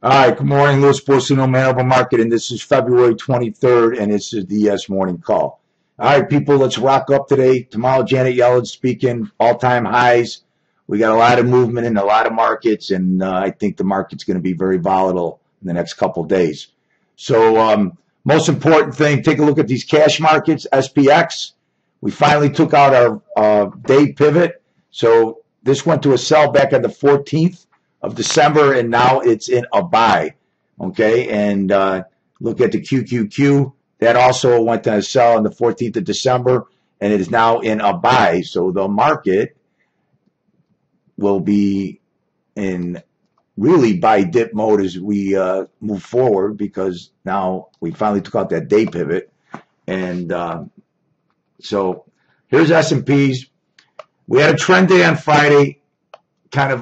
All right, good morning, Louis Porcino, Manitoba Market, and this is February 23rd, and this is the Yes Morning Call. All right, people, let's rock up today. Tomorrow, Janet Yellen speaking, all-time highs. We got a lot of movement in a lot of markets, and I think the market's going to be very volatile in the next couple of days. So, most important thing, take a look at these cash markets, SPX. We finally took out our day pivot. So this went to a sell back on the 14th of December, and now it's in a buy. Okay, and look at the QQQ. That also went to a sell on the 14th of December, and it is now in a buy. So the market will be in really buy dip mode as we move forward, because now we finally took out that day pivot. And so here's S&Ps. We had a trend day on Friday.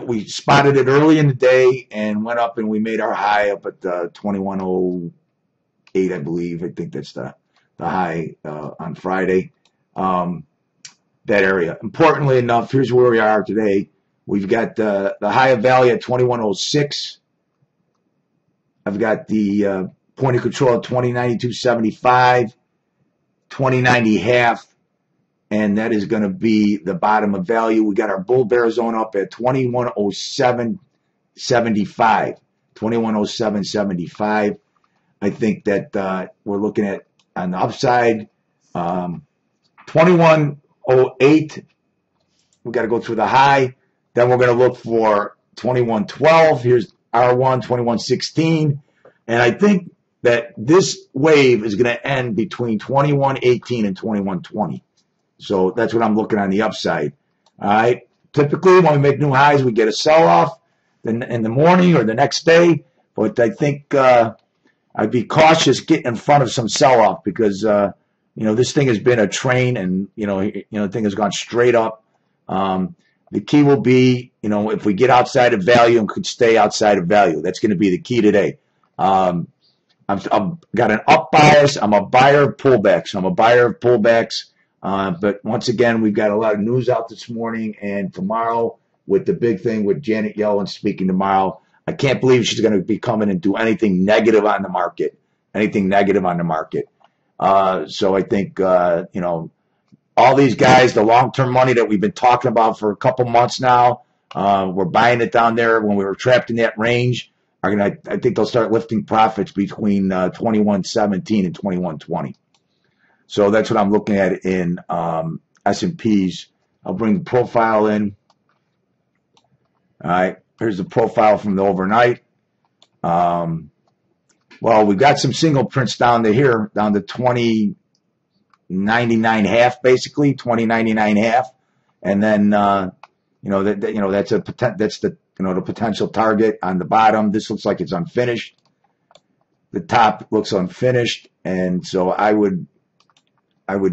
We spotted it early in the day and went up, and we made our high up at 2108, I believe. I think that's the high on Friday. That area. Importantly enough, here's where we are today. We've got the high of value at 2106. I've got the point of control at 2092.75, 2090 half. And that is going to be the bottom of value. We got our bull bear zone up at 2107.75. 2107.75. I think that we're looking at on the upside 2108. We got to go through the high. Then we're going to look for 2112. Here's R1, 2116. And I think that this wave is going to end between 2118 and 2120. So that's what I'm looking on the upside. All right. Typically, when we make new highs, we get a sell-off in the morning or the next day. But I think I'd be cautious getting in front of some sell-off, because this thing has been a train, and the thing has gone straight up. The key will be, if we get outside of value and could stay outside of value. That's going to be the key today. I've got an up bias. I'm a buyer of pullbacks. But once again, we've got a lot of news out this morning and tomorrow with the big thing with Janet Yellen speaking tomorrow. I can't believe she's going to be coming and do anything negative on the market. So I think, all these guys, the long-term money that we've been talking about for a couple months now, we're buying it down there when we were trapped in that range. I think they'll start lifting profits between 2117 and 2120. So that's what I'm looking at in S&Ps. I'll bring the profile in. All right, here's the profile from the overnight. Well, we've got some single prints down to here, down to 2099 half, basically 2099 half, and then that's the potential target on the bottom. This looks like it's unfinished. The top looks unfinished, and so I would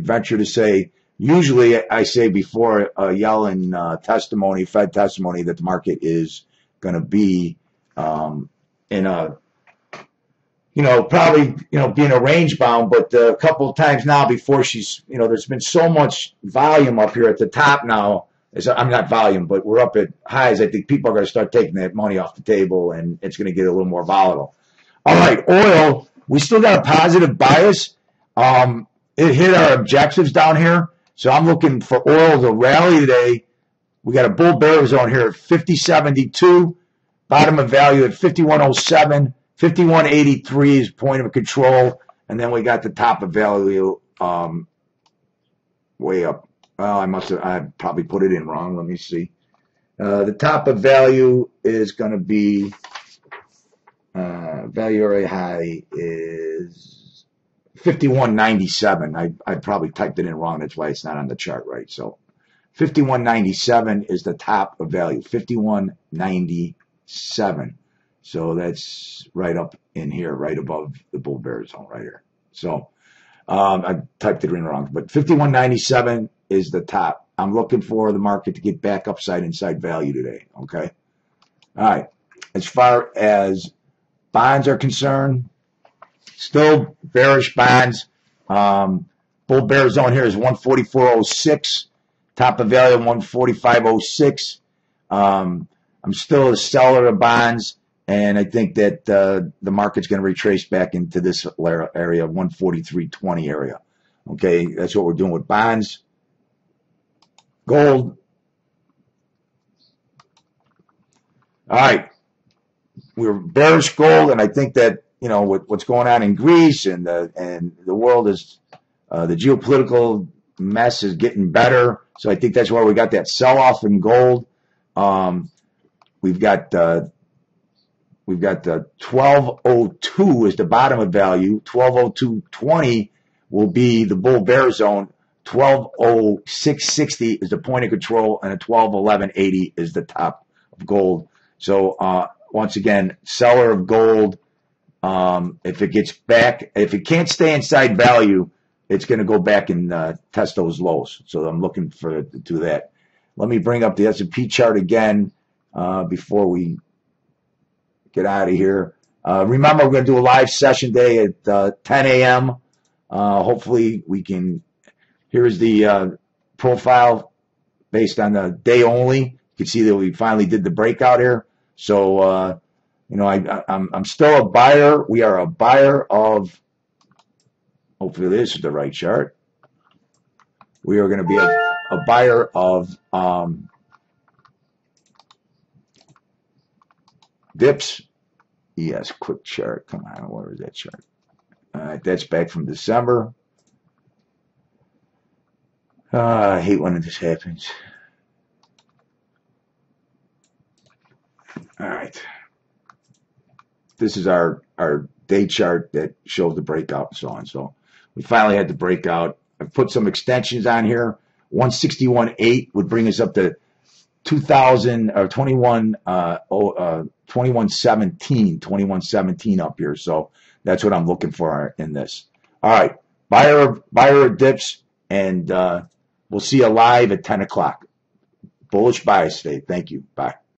venture to say, usually I say before a Yellen testimony, Fed testimony, that the market is going to be in a, probably, being a range bound. But a couple of times now before she's, there's been so much volume up here at the top now. I'm not volume, but we're up at highs. I think people are going to start taking that money off the table, and it's going to get a little more volatile. All right, oil, we still got a positive bias. It hit our objectives down here, so I'm looking for oil to rally today. We got a bull bear zone here at 50.72, bottom of value at 51.07, 51.83 is point of control, and then we got the top of value way up. Well, I probably put it in wrong. Let me see. The top of value is going to be value area high is 51.97. I probably typed it in wrong. That's why it's not on the chart right. So 51.97 is the top of value. 51.97. So that's right up in here, right above the bull bear zone right here. So I typed it in wrong. But 51.97 is the top. I'm looking for the market to get back upside inside value today. Okay. All right. As far as bonds are concerned, still bearish bonds. Bull bear zone here is 144.06. Top of value 145.06. I'm still a seller of bonds, And I think that the market's going to retrace back into this area, 143.20 area. Okay, that's what we're doing with bonds. Gold. All right. We're bearish gold, and I think that, you know, with what's going on in Greece and the world is the geopolitical mess is getting better. So I think that's why we got that sell-off in gold. We've got the 1202 is the bottom of value. 1202.20 will be the bull bear zone. 1206.60 is the point of control, and a 1211.80 is the top of gold. So once again, seller of gold. If it gets back, if it can't stay inside value, it's going to go back and test those lows. So I'm looking for to do that. Let me bring up the S&P chart again before we get out of here. Remember, we're going to do a live session day at 10 a.m. Hopefully we can. Here's the profile based on the day only. You can see that we finally did the breakout here. So, you know, I'm still a buyer. We are a buyer of, hopefully this is the right chart. We are going to be a buyer of dips. Yes, quick chart. Come on, where is that chart? All right, that's back from December. I hate when this happens. All right. This is our day chart that shows the breakout and so on. So we finally had the breakout. I've put some extensions on here. 161.8 would bring us up to 2000 or 2117 up here. So that's what I'm looking for in this. All right, buyer of dips, and we'll see you live at 10 o'clock. Bullish bias today. Thank you. Bye.